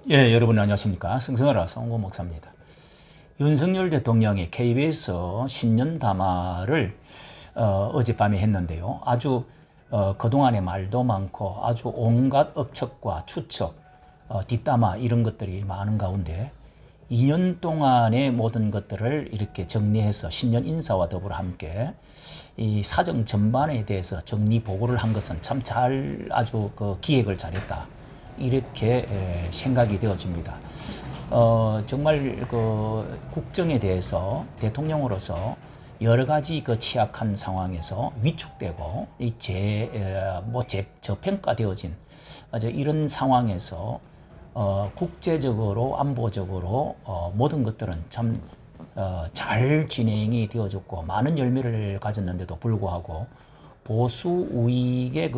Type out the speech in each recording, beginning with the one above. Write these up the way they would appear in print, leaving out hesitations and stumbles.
예, 여러분 안녕하십니까. 승승하라 송고 목사입니다. 윤석열 대통령이 KBS 신년 담화를 어젯밤에 했는데요. 아주 그동안의 말도 많고 아주 온갖 억측과 추측, 뒷담화 이런 것들이 많은 가운데 2년 동안의 모든 것들을 이렇게 정리해서 신년 인사와 더불어 함께 이 사정 전반에 대해서 정리 보고를 한 것은 참 아주 그 기획을 잘했다. 이렇게 생각이 되어집니다. 정말 그 국정에 대해서 대통령으로서 여러 가지 그 취약한 상황에서 위축되고 저평가되어진 이런 상황에서 국제적으로 안보적으로 모든 것들은 참 잘 진행이 되어졌고 많은 열매를 가졌는데도 불구하고 보수 우익의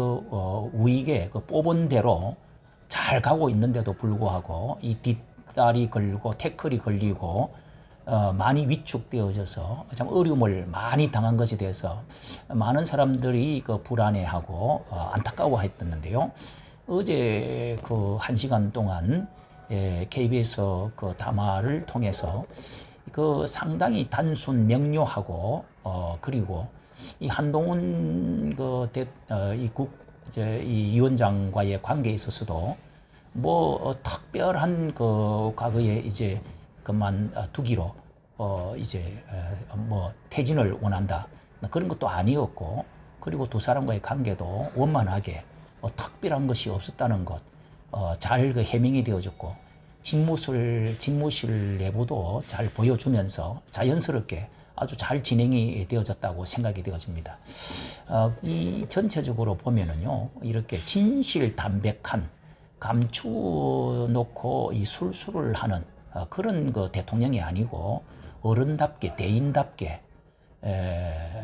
우익의 뽑은 대로 잘 가고 있는데도 불구하고 이 뒷다리 걸리고 태클이 걸리고 많이 위축되어져서 참 어려움을 많이 당한 것에 대해서 많은 사람들이 그 불안해하고 안타까워했었는데요. 어제 그 1시간 동안 KBS 그 담화를 통해서 그 상당히 단순 명료하고 그리고 이 한동훈 이 위원장과의 관계에 있어서도 특별한 그 과거에 이제 그만 두기로 퇴진을 원한다 그런 것도 아니었고, 그리고 두 사람과의 관계도 원만하게 특별한 것이 없었다는 것 잘 그 해명이 되어졌고, 집무실 내부도 잘 보여주면서 자연스럽게 아주 잘 진행이 되어졌다고 생각이 되어집니다. 이 전체적으로 보면은요, 이렇게 진실담백한 감추놓고 이 술수를 하는 그런 그 대통령이 아니고 어른답게 대인답게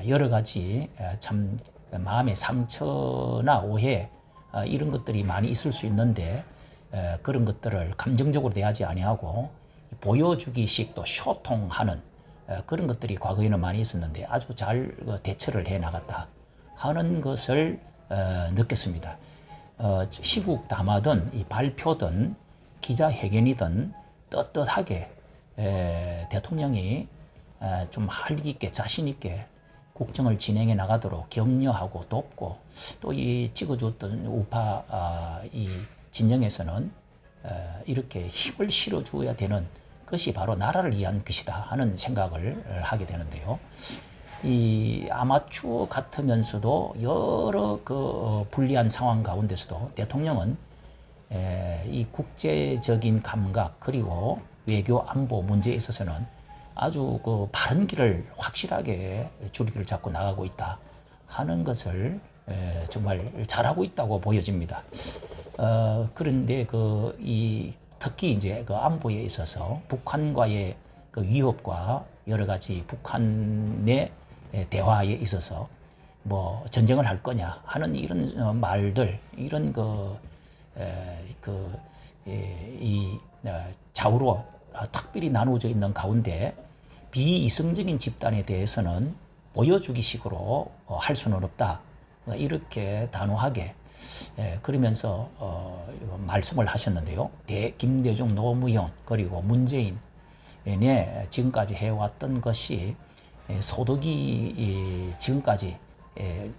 여러 가지 참 마음의 상처나 오해 이런 것들이 많이 있을 수 있는데 그런 것들을 감정적으로 대하지 아니하고 보여주기식 또 쇼통하는 그런 것들이 과거에는 많이 있었는데 아주 잘 대처를 해 나갔다 하는 것을 느꼈습니다. 시국 담화든 이 발표든 기자회견이든 떳떳하게 대통령이 좀 활기 있게 자신 있게 국정을 진행해 나가도록 격려하고 돕고, 또 이 찍어줬던 우파 이 진영에서는 이렇게 힘을 실어주어야 되는 것이 바로 나라를 위한 것이다 하는 생각을 하게 되는데요. 이 아마추어 같으면서도 여러 그 불리한 상황 가운데서도 대통령은 이 국제적인 감각 그리고 외교 안보 문제에 있어서는 아주 그 바른 길을 확실하게 줄기를 잡고 나가고 있다 하는 것을 정말 잘하고 있다고 보여집니다. 그런데 특히 이제 그 안보에 있어서 북한과의 그 위협과 여러 가지 북한의 대화에 있어서 전쟁을 할 거냐 하는 이런 말들, 이런 좌우로 특별히 나누어져 있는 가운데 비이성적인 집단에 대해서는 보여주기식으로 할 수는 없다. 이렇게 단호하게 그러면서 말씀을 하셨는데요. 김대중 노무현 그리고 문재인의 지금까지 해왔던 것이 소득이 지금까지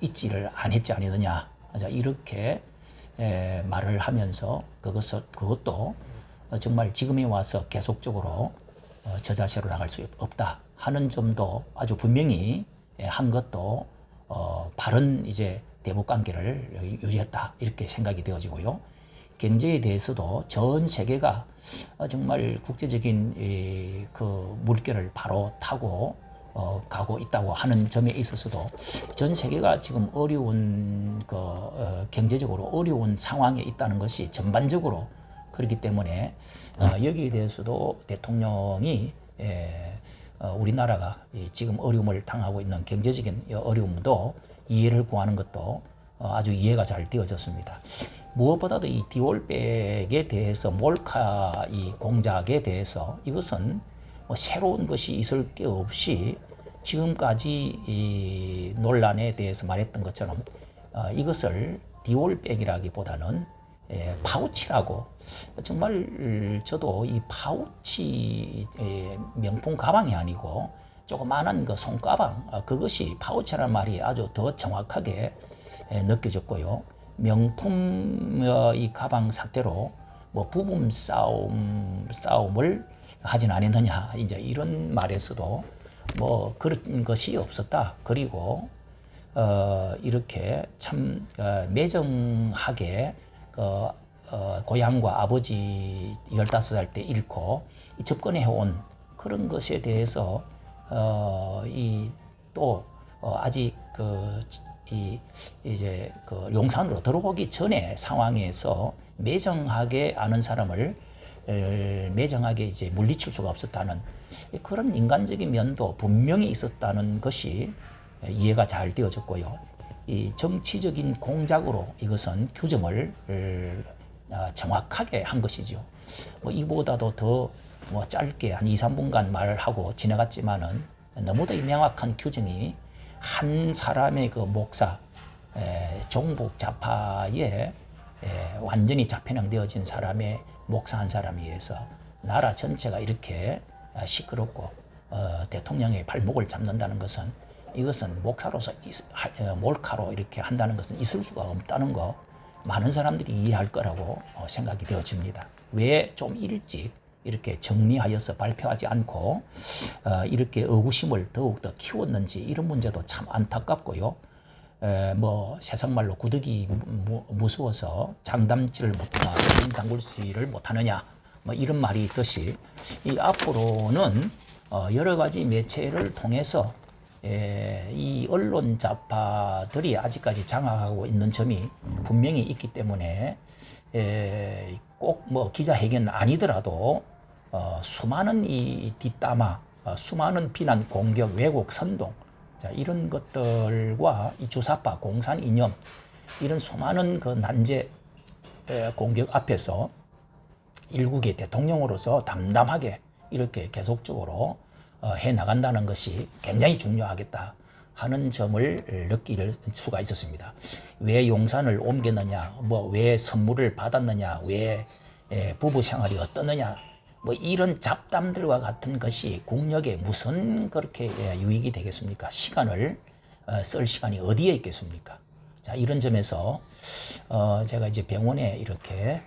있지를 않았지 않느냐 이렇게 말을 하면서 그것도 정말 지금에 와서 계속적으로 저 자세로 나갈 수 없다 하는 점도 아주 분명히 한 것도 바른 이제 대북 관계를 유지했다 이렇게 생각이 되어지고요. 경제에 대해서도 전 세계가 정말 국제적인 그 물결을 바로 타고 가고 있다고 하는 점에 있어서도 전 세계가 지금 어려운 경제적으로 어려운 상황에 있다는 것이 전반적으로 그렇기 때문에 여기에 대해서도 대통령이 우리나라가 지금 어려움을 당하고 있는 경제적인 어려움도 이해를 구하는 것도 아주 이해가 잘 되어졌습니다. 무엇보다도 이 디올백에 대해서 몰카 이 공작에 대해서 이것은 새로운 것이 있을 게 없이 지금까지 이 논란에 대해서 말했던 것처럼 이것을 디올백이라기보다는 파우치라고 정말 저도 이 파우치 명품 가방이 아니고 조그마한 그 손가방 그것이 파우치라는 말이 아주 더 정확하게 느껴졌고요. 명품 이 가방 삭대로 뭐 부분 싸움을 하진 않았느냐 이제 이런 말에서도 뭐 그런 것이 없었다. 그리고 이렇게 참 매정하게 고향과 아버지 15살 때 잃고 접근해온 그런 것에 대해서 아직 이제 용산으로 들어오기 전에 상황에서 매정하게 아는 사람을 매정하게 이제 물리칠 수가 없었다는 그런 인간적인 면도 분명히 있었다는 것이 이해가 잘 되어졌고요. 이 정치적인 공작으로 이것은 규정을 정확하게 한 것이죠. 뭐 이보다도 더 뭐 짧게 한 2, 3분간 말을 하고 지나갔지만은 너무도 명확한 규정이 한 사람의 그 목사 종북 좌파에 완전히 좌편향되어진 사람의 목사 한 사람에 의해서 나라 전체가 이렇게 시끄럽고 대통령의 발목을 잡는다는 것은 이것은 목사로서 몰카로 이렇게 한다는 것은 있을 수가 없다는 거 많은 사람들이 이해할 거라고 생각이 되어집니다. 왜 좀 일찍 이렇게 정리하여서 발표하지 않고 이렇게 의구심을 더욱더 키웠는지 이런 문제도 참 안타깝고요. 뭐 세상말로 구더기 무서워서 장담지를 못하나 담글지를 못하느냐 뭐 이런 말이 있듯이 이 앞으로는 여러 가지 매체를 통해서 이 언론 좌파들이 아직까지 장악하고 있는 점이 분명히 있기 때문에 꼭 뭐 기자회견 아니더라도 수많은 이 뒷담화, 수많은 비난, 공격, 왜곡, 선동 자, 이런 것들과 이 주사파, 공산 이념 이런 수많은 그 난제 공격 앞에서 일국의 대통령으로서 담담하게 이렇게 계속적으로 해 나간다는 것이 굉장히 중요하겠다 하는 점을 느낄 수가 있었습니다. 왜 용산을 옮겼느냐, 뭐 왜 선물을 받았느냐, 왜 부부 생활이 어떻느냐, 뭐 이런 잡담들과 같은 것이 국력에 무슨 그렇게 유익이 되겠습니까? 시간을 쓸 시간이 어디에 있겠습니까? 자, 이런 점에서 제가 이제 병원에 이렇게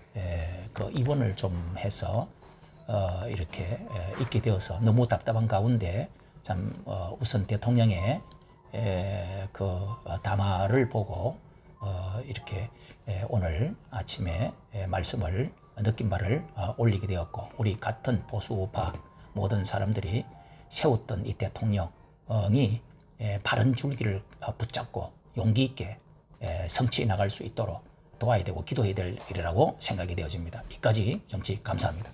그 입원을 좀 해서 이렇게 있게 되어서 너무 답답한 가운데 참 우선 대통령의 그 담화를 보고 이렇게 오늘 아침에 말씀을 느낀 바를 올리게 되었고 우리 같은 보수 우파 모든 사람들이 세웠던 이 대통령이 바른 줄기를 붙잡고 용기 있게 성취해 나갈 수 있도록 도와야 되고 기도해야 될 일이라고 생각이 되어집니다. 이까지 정치 감사합니다.